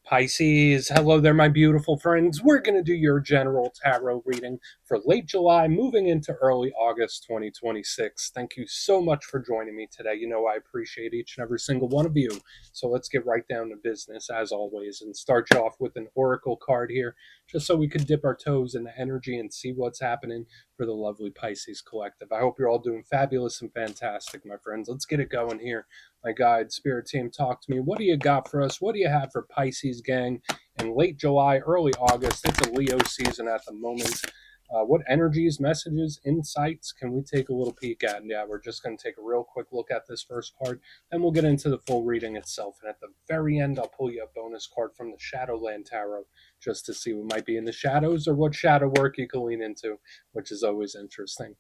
Pisces, hello there, my beautiful friends. We're going to do your general tarot reading for late July, moving into early August 2026. Thank you so much for joining me today. You know, I appreciate each and every single one of you. So let's get right down to business, as always, and start you off with an oracle card here, just so we could dip our toes in the energy and see what's happening for the lovely Pisces collective. I hope you're all doing fabulous and fantastic, my friends. Let's get it going here. My guide, spirit team, talk to me. What do you got for us? What do you have for Pisces, gang? In late July, early August, it's a Leo season at the moment. What energies, messages, insights can we take a little peek at? And yeah, we're just going to take a real quick look at this first card, then we'll get into the full reading itself. And at the very end, I'll pull you a bonus card from the Shadowland Tarot just to see what might be in the shadows or what shadow work you can lean into, which is always interesting.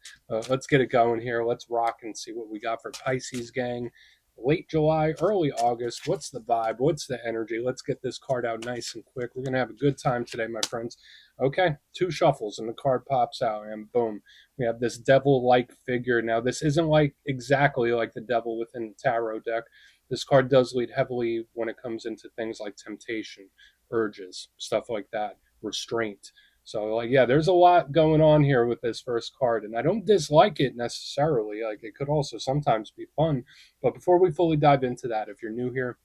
Let's get it going here. Let's rock and see what we got for Pisces, gang. Late July, early August. What's the vibe? What's the energy? Let's get this card out nice and quick. We're going to have a good time today, my friends. Okay, two shuffles and the card pops out and boom, we have this devil-like figure. Now, this isn't like exactly like the devil within the tarot deck. This card does lead heavily when it comes into things like temptation, urges, stuff like that, restraint. So, like, yeah, there's a lot going on here with this first card, and I don't dislike it necessarily. Like, it could also sometimes be fun. But before we fully dive into that, if you're new here,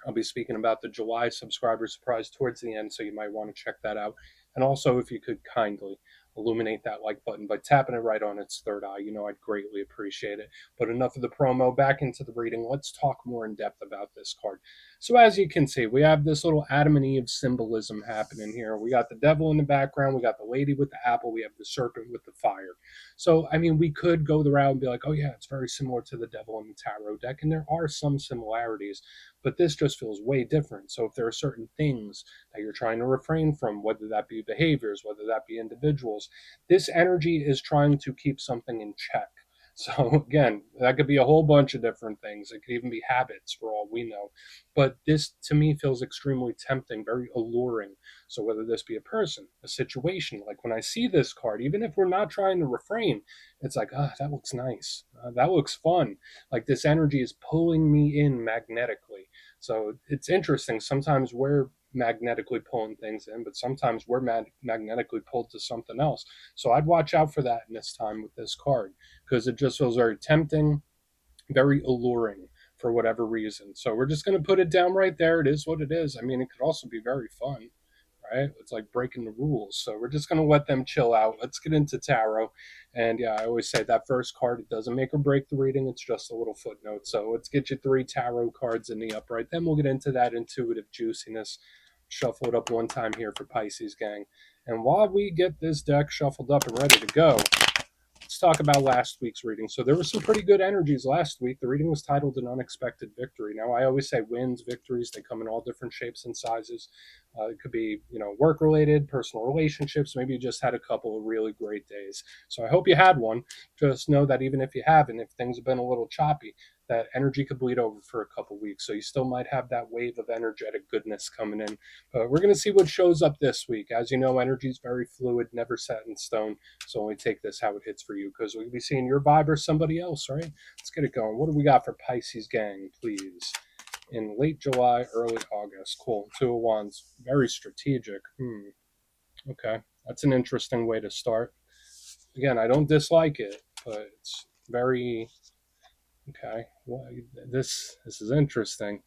I'll be speaking about the July subscriber surprise towards the end, so you might want to check that out. And also, if you could kindly illuminate that like button by tapping it right on its third eye, you know I'd greatly appreciate it. But enough of the promo, back into the reading. Let's talk more in depth about this card. So as you can see, we have this little Adam and Eve symbolism happening here. We got the devil in the background, we got the lady with the apple, we have the serpent with the fire. So, I mean, we could go the route and be like, oh yeah, it's very similar to the devil in the tarot deck, and there are some similarities, but this just feels way different. So if there are certain things that you're trying to refrain from, whether that be behaviors, whether that be individuals, this energy is trying to keep something in check. So again, that could be a whole bunch of different things. It could even be habits for all we know. But this to me feels extremely tempting, very alluring. So whether this be a person, a situation, like when I see this card, even if we're not trying to refrain, it's like, ah, that looks nice. That looks fun. Like this energy is pulling me in magnetically. So it's interesting. Sometimes we're magnetically pulling things in, but sometimes we're magnetically pulled to something else. So I'd watch out for that in this time with this card, because it just feels very tempting, very alluring for whatever reason. So we're just going to put it down right there. It is what it is. I mean, it could also be very fun, right? It's like breaking the rules. So we're just going to let them chill out. Let's get into tarot. And yeah, I always say that first card, it doesn't make or break the reading. It's just a little footnote. So let's get you 3 tarot cards in the upright. Then we'll get into that intuitive juiciness. Shuffle it up one time here for Pisces, gang. And while we get this deck shuffled up and ready to go, let's talk about last week's reading. So there were some pretty good energies last week. The reading was titled An Unexpected Victory. Now, I always say wins, victories, they come in all different shapes and sizes. It could be, work-related, personal relationships. Maybe you just had a couple of really great days. So I hope you had one. Just know that even if you haven't, if things have been a little choppy, that energy could bleed over for a couple weeks. So you still might have that wave of energetic goodness coming in. But we're going to see what shows up this week. As you know, energy is very fluid, never set in stone. So only take this how it hits for you, because we'll be seeing your vibe or somebody else, right? Let's get it going. What do we got for Pisces, gang, please? In late July, early August. Cool. 2 of Wands. Very strategic. Okay. That's an interesting way to start. Again, I don't dislike it, but it's very... Okay. Well, this is interesting.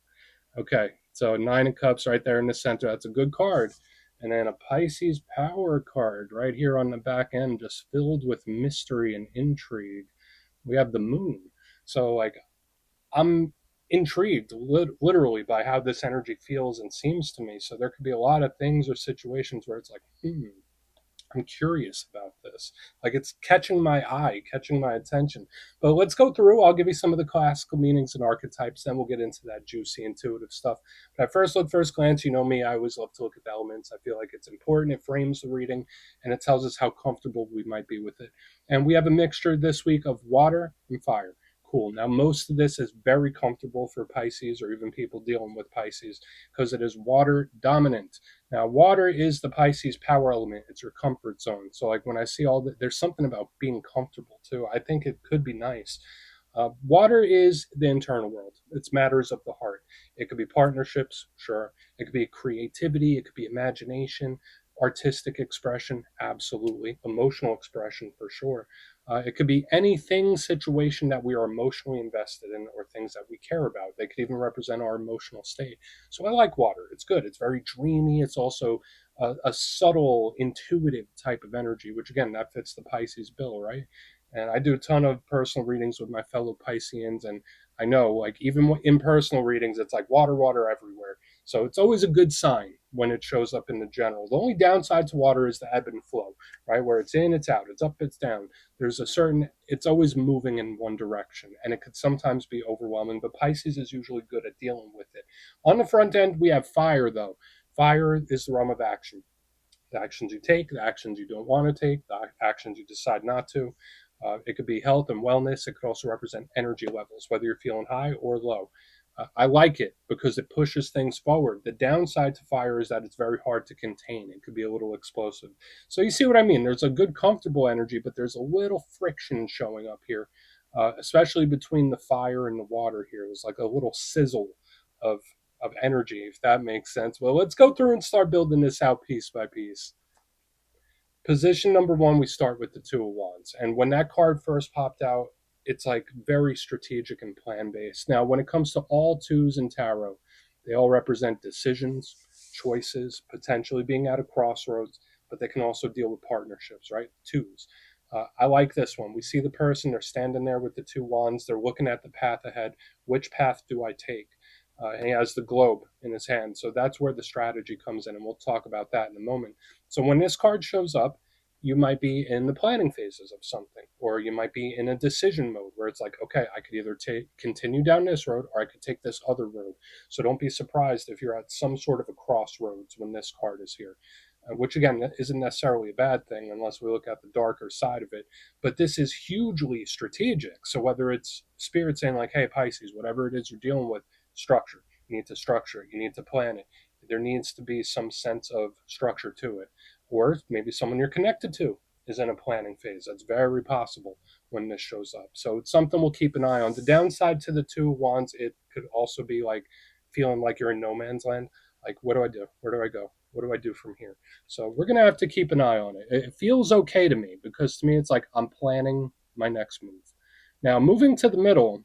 Okay. So 9 of Cups right there in the center. That's a good card. And then a Pisces power card right here on the back end, just filled with mystery and intrigue. We have the Moon. So, like, I'm intrigued literally by how this energy feels and seems to me. So there could be a lot of things or situations where it's like, I'm curious about this. Like, it's catching my eye, catching my attention. But let's go through. I'll give you some of the classical meanings and archetypes. Then we'll get into that juicy, intuitive stuff. But at first glance, you know me, I always love to look at the elements. I feel like it's important. It frames the reading, and it tells us how comfortable we might be with it. And we have a mixture this week of water and fire. Cool. Now, most of this is very comfortable for Pisces or even people dealing with Pisces, because it is water dominant. Now, water is the Pisces power element. It's your comfort zone. So, like, when I see all that, there's something about being comfortable too. I think it could be nice. Water is the internal world. It's matters of the heart. It could be partnerships, sure. It could be creativity. It could be imagination, artistic expression, absolutely. Emotional expression, for sure. It could be anything, situation that we are emotionally invested in or things that we care about. They could even represent our emotional state. So I like water. It's good. It's very dreamy. It's also a subtle, intuitive type of energy, which again, that fits the Pisces bill, right? And I do a ton of personal readings with my fellow Pisceans, and I know, like, even in personal readings, it's like water, water everywhere. So it's always a good sign when it shows up in the general. The only downside to water is the ebb and flow, right? Where it's in, it's out, it's up, it's down. There's a certain, it's always moving in one direction, and it could sometimes be overwhelming, but Pisces is usually good at dealing with it. On the front end, we have fire, though. Fire is the realm of action. The actions you take, the actions you don't want to take, the actions you decide not to. It could be health and wellness. It could also represent energy levels, whether you're feeling high or low. I like it because it pushes things forward. The downside to fire is that it's very hard to contain. It could be a little explosive. So you see what I mean? There's a good, comfortable energy, but there's a little friction showing up here, especially between the fire and the water here. There's like a little sizzle of energy, if that makes sense. Well, let's go through and start building this out piece by piece. Position number one, we start with the Two of Wands. And when that card first popped out, it's like very strategic and plan based. Now, when it comes to all twos in tarot, they all represent decisions, choices, potentially being at a crossroads, but they can also deal with partnerships, right? Twos. I like this one. We see the person, they're standing there with the two wands, they're looking at the path ahead. Which path do I take? And he has the globe in his hand. So that's where the strategy comes in. And we'll talk about that in a moment. So when this card shows up, you might be in the planning phases of something, or you might be in a decision mode where it's like, okay, I could either continue down this road or I could take this other road. So don't be surprised if you're at some sort of a crossroads when this card is here. Which again isn't necessarily a bad thing unless we look at the darker side of it. But this is hugely strategic. So whether it's spirit saying like, hey, Pisces, whatever it is you're dealing with, structure. You need to structure it. You need to plan it. There needs to be some sense of structure to it. Or maybe someone you're connected to is in a planning phase. That's very possible when this shows up. So it's something we'll keep an eye on. The downside to the Two of Wands, it could also be like feeling like you're in no man's land. Like, what do I do? Where do I go? What do I do from here? So we're going to have to keep an eye on it. It feels okay to me because to me, it's like I'm planning my next move. Now, moving to the middle,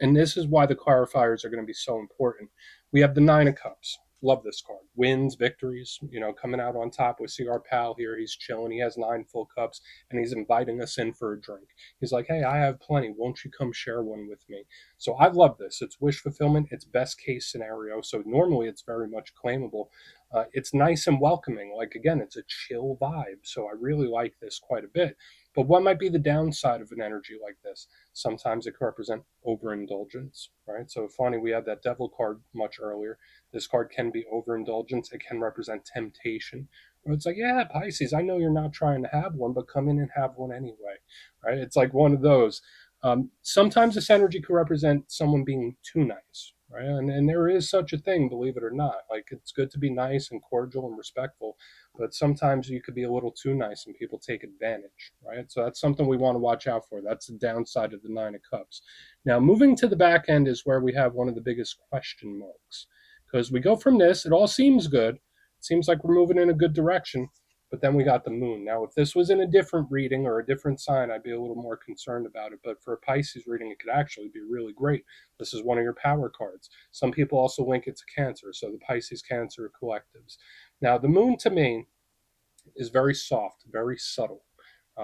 and this is why the clarifiers are going to be so important. We have the Nine of Cups. Love this card. Wins, victories, coming out on top. We see our pal here. He's chilling. He has 9 full cups, and he's inviting us in for a drink. He's like, hey, I have plenty. Won't you come share one with me? So I love this. It's wish fulfillment. It's best case scenario. So normally it's very much claimable. It's nice and welcoming. Like, again, it's a chill vibe. So I really like this quite a bit. But what might be the downside of an energy like this? Sometimes it can represent overindulgence, right? So funny, we had that devil card much earlier. This card can be overindulgence. It can represent temptation. Where it's like, yeah, Pisces, I know you're not trying to have one, but come in and have one anyway, right? It's like one of those. Sometimes this energy could represent someone being too nice, right? And there is such a thing, believe it or not. Like, it's good to be nice and cordial and respectful, but sometimes you could be a little too nice and people take advantage, right? So that's something we want to watch out for. That's the downside of the Nine of Cups. Now, moving to the back end is where we have one of the biggest question marks. Because we go from this, it all seems good. It seems like we're moving in a good direction. But then we got the moon. Now, if this was in a different reading or a different sign, I'd be a little more concerned about it. But for a Pisces reading, it could actually be really great. This is one of your power cards. Some people also link it to Cancer, so the Pisces Cancer collectives. Now, the moon to me is very soft, very subtle.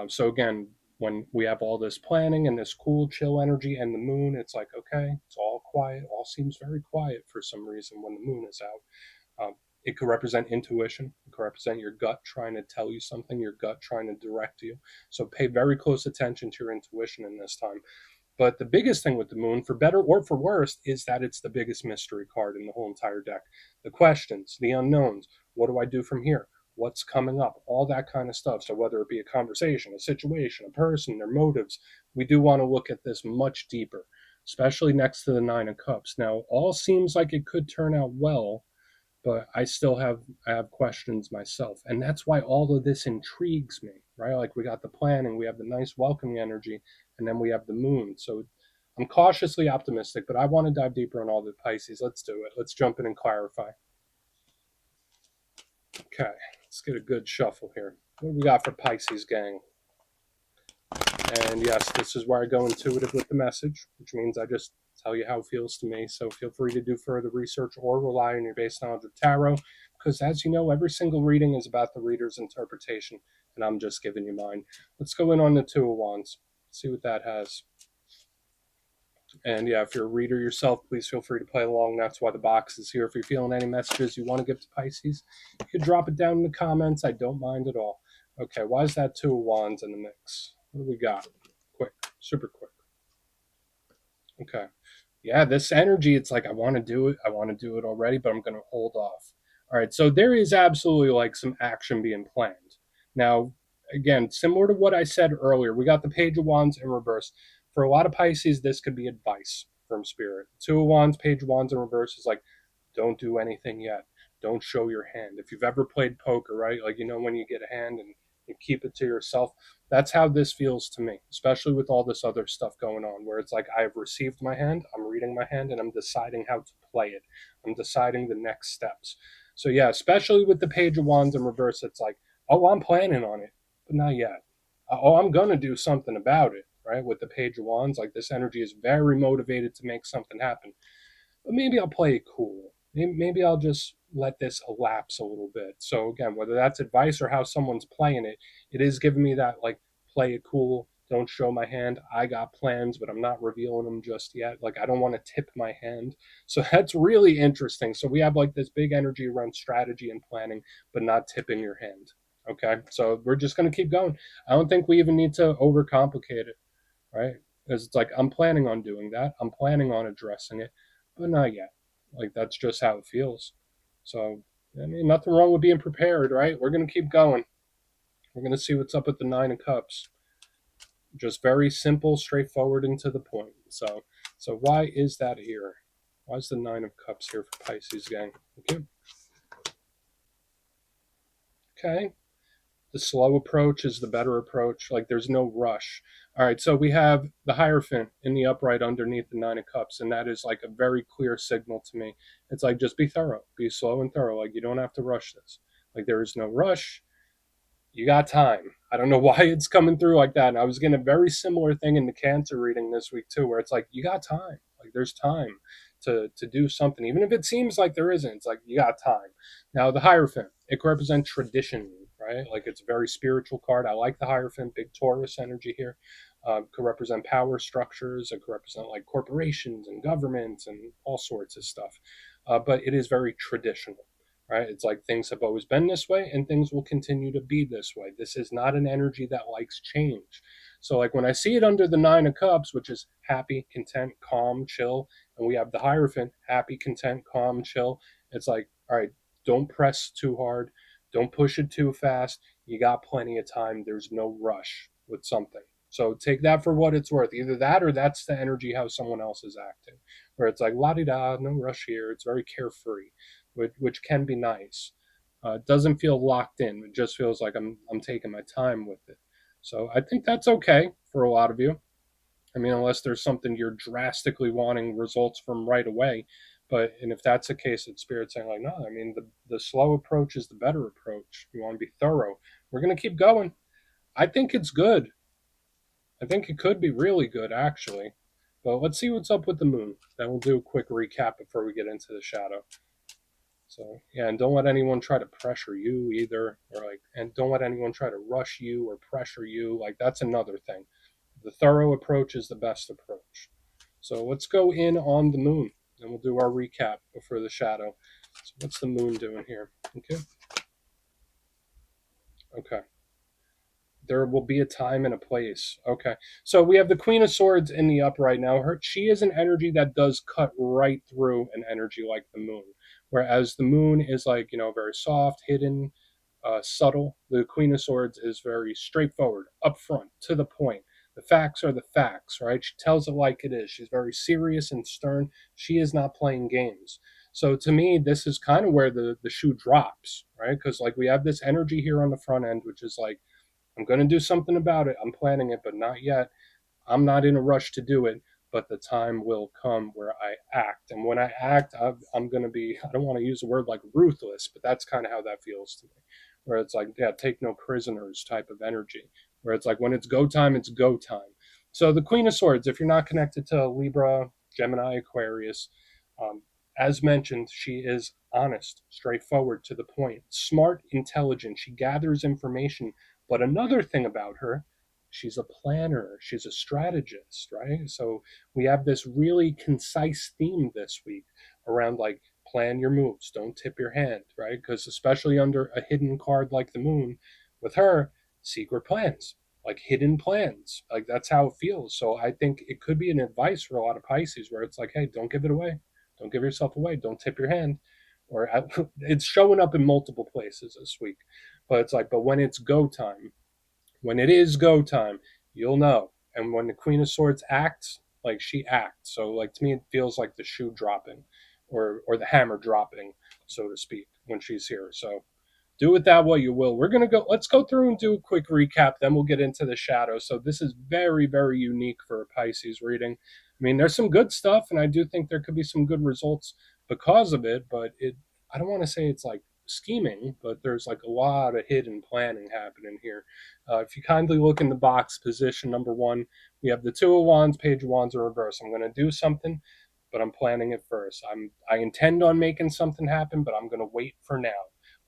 So again, when we have all this planning and this cool, chill energy and the moon, it's like, okay, it's all quiet. All seems very quiet for some reason when the moon is out. It could represent intuition. It could represent your gut trying to tell you something, your gut trying to direct you. So pay very close attention to your intuition in this time. But the biggest thing with the moon, for better or for worse, is that it's the biggest mystery card in the whole entire deck. The questions, the unknowns. What do I do from here? What's coming up? All that kind of stuff. So whether it be a conversation, a situation, a person, their motives, we do want to look at this much deeper, especially next to the Nine of Cups. Now, all seems like it could turn out well, but I have questions myself, and that's why all of this intrigues me, right? Like, we got the planning, we have the nice welcoming energy, and then we have the moon. So I'm cautiously optimistic, but I want to dive deeper on all the Pisces. Let's do it. Let's jump in and clarify. Okay, let's get a good shuffle here. What do we got for Pisces, gang? And yes, this is where I go intuitive with the message, which means I just tell you how it feels to me. So feel free to do further research or rely on your base knowledge of tarot, because as you know, every single reading is about the reader's interpretation, and I'm just giving you mine. Let's go in on the Two of Wands, see what that has. And yeah, if you're a reader yourself, please feel free to play along. That's why the box is here. If you're feeling any messages you want to give to Pisces, you can drop it down in the comments. I don't mind at all. Okay, why is that Two of Wands in the mix? What do we got? Quick, super quick. Okay. Yeah, this energy, it's like I want to do it. I want to do it already, but I'm going to hold off. All right, so there is absolutely like some action being planned. Now, again, similar to what I said earlier, we got the Page of Wands in reverse. For a lot of Pisces, this could be advice from Spirit. Two of Wands, Page of Wands in reverse is like, don't do anything yet. Don't show your hand. If you've ever played poker, right? Like, you know, when you get a hand and you keep it to yourself, that's how this feels to me, especially with all this other stuff going on, where it's like I've received my hand, I'm reading my hand, and I'm deciding how to play it. I'm deciding the next steps. So, yeah, especially with the Page of Wands in reverse, it's like, oh, I'm planning on it, but not yet. Oh, I'm going to do something about it, right? With the Page of Wands, like this energy is very motivated to make something happen. But maybe I'll play it cool. Maybe I'll just let this elapse a little bit. So again, whether that's advice or how someone's playing it, it is giving me that like play it cool. Don't show my hand. I got plans, but I'm not revealing them just yet. Like I don't want to tip my hand. So that's really interesting. So we have like this big energy around strategy and planning, but not tipping your hand. Okay. So we're just going to keep going. I don't think we even need to overcomplicate it, right? Because it's like I'm planning on doing that. I'm planning on addressing it, but not yet. Like that's just how it feels. So I mean, nothing wrong with being prepared, right? We're gonna keep going. We're gonna see what's up with the Nine of Cups. Just very simple, straightforward, and to the point. So why is that here? Why is the Nine of Cups here for Pisces, gang? Okay. Okay. The slow approach is the better approach. Like there's no rush. All right, so we have the Hierophant in the upright underneath the Nine of Cups, and that is like a very clear signal to me. It's like just be thorough, be slow and thorough. Like you don't have to rush this. Like there is no rush. You got time. I don't know why it's coming through like that. And I was getting a very similar thing in the Cancer reading this week too, where it's like you got time. Like there's time to do something, even if it seems like there isn't. It's like you got time. Now the Hierophant, it could represent tradition, right? Like it's a very spiritual card. I like the Hierophant, big Taurus energy here. Could represent power structures. It could represent like corporations and governments and all sorts of stuff. But it is very traditional, right? It's like things have always been this way and things will continue to be this way. This is not an energy that likes change. So, like when I see it under the Nine of Cups, which is happy, content, calm, chill, and we have the Hierophant, happy, content, calm, chill, it's like, all right, don't press too hard. Don't push it too fast. You got plenty of time. There's no rush with something. So take that for what it's worth. Either that or that's the energy how someone else is acting, where it's like la di da, no rush here. It's very carefree, which can be nice. It doesn't feel locked in. It just feels like I'm taking my time with it. So I think that's okay for a lot of you. I mean, unless there's something you're drastically wanting results from right away. But and if that's the case, it's Spirit saying like, no, I mean the slow approach is the better approach. You want to be thorough. We're gonna keep going. I think it's good. I think it could be really good actually. But let's see what's up with the moon. Then we'll do a quick recap before we get into the shadow. So yeah, and don't let anyone try to pressure you either, or like, and don't let anyone try to rush you or pressure you. Like that's another thing. The thorough approach is the best approach. So let's go in on the moon, and we'll do our recap before the shadow. So what's the moon doing here? Okay. Okay. There will be a time and a place. Okay. So we have the Queen of Swords in the upright now. She is an energy that does cut right through an energy like the moon. Whereas the moon is like, very soft, hidden, subtle. The Queen of Swords is very straightforward, upfront, to the point. The facts are the facts, right? She tells it like it is. She's very serious and stern. She is not playing games. So to me, this is kind of where the shoe drops, right? Because like we have this energy here on the front end, which is like, I'm going to do something about it. I'm planning it, but not yet. I'm not in a rush to do it. but the time will come where I act. And when I act, I'm going to be, I don't want to use a word like ruthless, but that's kind of how that feels to me. Where it's like, yeah, take no prisoners type of energy. Where it's like, when it's go time, it's go time. So the Queen of Swords, if you're not connected to Libra, Gemini, Aquarius, um, as mentioned, she is honest, straightforward, to the point, smart, intelligent. She gathers information. But another thing about her, she's a planner, she's a strategist, right? So we have this really concise theme this week around like plan your moves, don't tip your hand, right? Because especially under a hidden card like the moon, with her, secret plans, like hidden plans, like that's how it feels. So I think it could be an advice for a lot of Pisces where it's like, hey, don't give it away, don't give yourself away, don't tip your hand. Or it's showing up in multiple places this week, but it's like, but when it's go time, when it is go time, you'll know. And when the Queen of Swords acts, like she acts. So like to me, it feels like the shoe dropping, or the hammer dropping, so to speak, when she's here. So do with that what you will. We're gonna go. Let's go through and do a quick recap. Then we'll get into the shadow. So this is very, very unique for a Pisces reading. I mean, there's some good stuff, and I do think there could be some good results because of it. But it, I don't want to say it's like scheming, but there's like a lot of hidden planning happening here. If you kindly look in the box, position number one, we have the Two of Wands, Page of Wands in reverse. I'm going to do something, but I'm planning it first. I intend on making something happen, but I'm going to wait for now.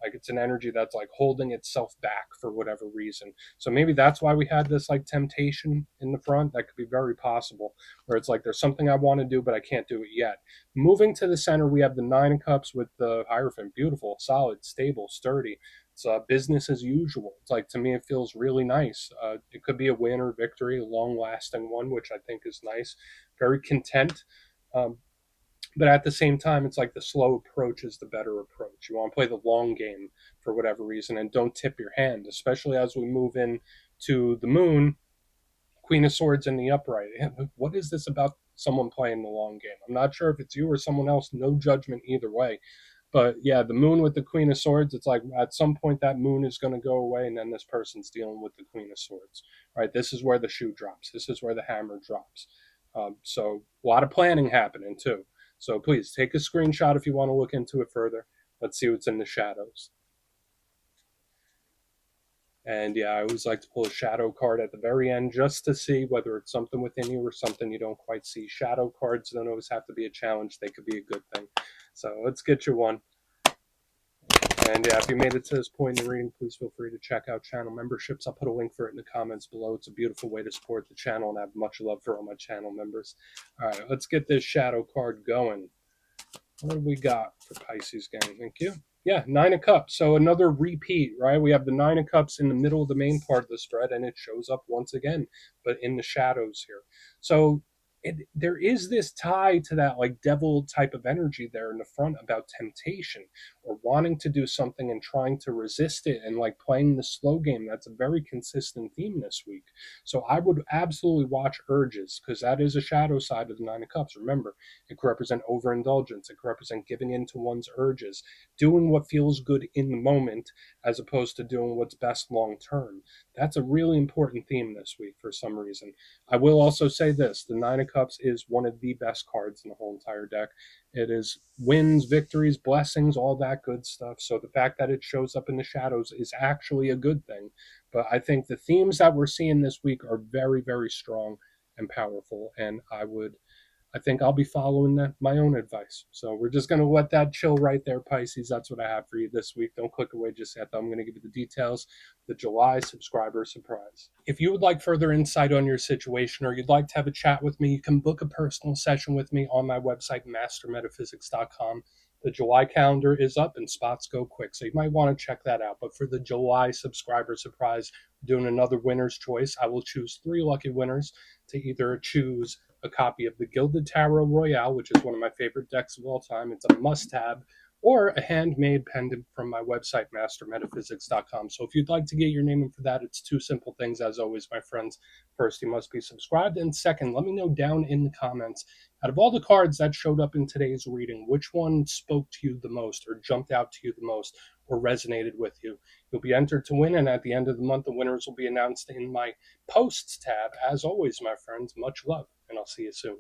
Like it's an energy that's like holding itself back for whatever reason. So maybe that's why we had this like temptation in the front. That could be very possible, where it's like there's something I want to do, but I can't do it yet. Moving to the center, we have the Nine of Cups with the Hierophant. Beautiful, solid, stable, sturdy. It's business as usual. It's like, to me, it feels really nice. It could be a win or victory, a long lasting one, which I think is nice. Very content. Um, but at the same time, it's like the slow approach is the better approach. You want to play the long game for whatever reason, and don't tip your hand, especially as we move in to the moon, Queen of Swords in the upright. What is this about someone playing the long game? I'm not sure if it's you or someone else. No judgment either way. But yeah, the moon with the Queen of Swords, it's like at some point that moon is going to go away, and then this person's dealing with the Queen of Swords. Right? This is where the shoe drops. This is where the hammer drops. So a lot of planning happening too. So please take a screenshot if you want to look into it further. Let's see what's in the shadows. And yeah, I always like to pull a shadow card at the very end just to see whether it's something within you or something you don't quite see. Shadow cards don't always have to be a challenge, they could be a good thing. So let's get you one. And yeah, if you made it to this point in the reading, please feel free to check out channel memberships. I'll put a link for it in the comments below. It's a beautiful way to support the channel, and I have much love for all my channel members. All right, let's get this shadow card going. What do we got for Pisces, gang? Thank you. Yeah, Nine of Cups. So another repeat, right? We have the Nine of Cups in the middle of the main part of the spread, and it shows up once again, but in the shadows here. So there is this tie to that like devil type of energy there in the front about temptation or wanting to do something and trying to resist it and like playing the slow game. That's a very consistent theme this week. So I would absolutely watch urges, because that is a shadow side of the Nine of Cups. Remember, it could represent overindulgence. It could represent giving in to one's urges, doing what feels good in the moment as opposed to doing what's best long term. That's a really important theme this week for some reason. I will also say this: the Nine of Cups is one of the best cards in the whole entire deck. It is wins, victories, blessings, all that good stuff. So the fact that it shows up in the shadows is actually a good thing. But I think the themes that we're seeing this week are very, very strong and powerful. And I think I'll be following my own advice. So we're just going to let that chill right there, Pisces. That's what I have for you this week. Don't click away just yet, though. I'm going to give you the details, the July subscriber surprise. If you would like further insight on your situation, or you'd like to have a chat with me, you can book a personal session with me on my website, mastermetaphysics.com. The July calendar is up and spots go quick, so you might want to check that out. But for the July subscriber surprise, doing another winner's choice, I will choose 3 lucky winners to either choose a copy of the Gilded Tarot Royale, which is one of my favorite decks of all time. It's a must-have, or a handmade pendant from my website, mastermetaphysics.com. So if you'd like to get your name in for that, it's 2 simple things, as always, my friends. First, you must be subscribed, and second, let me know down in the comments, out of all the cards that showed up in today's reading, which one spoke to you the most, or jumped out to you the most, or resonated with you. You'll be entered to win, and at the end of the month, the winners will be announced in my posts tab. As always, my friends, much love, and I'll see you soon.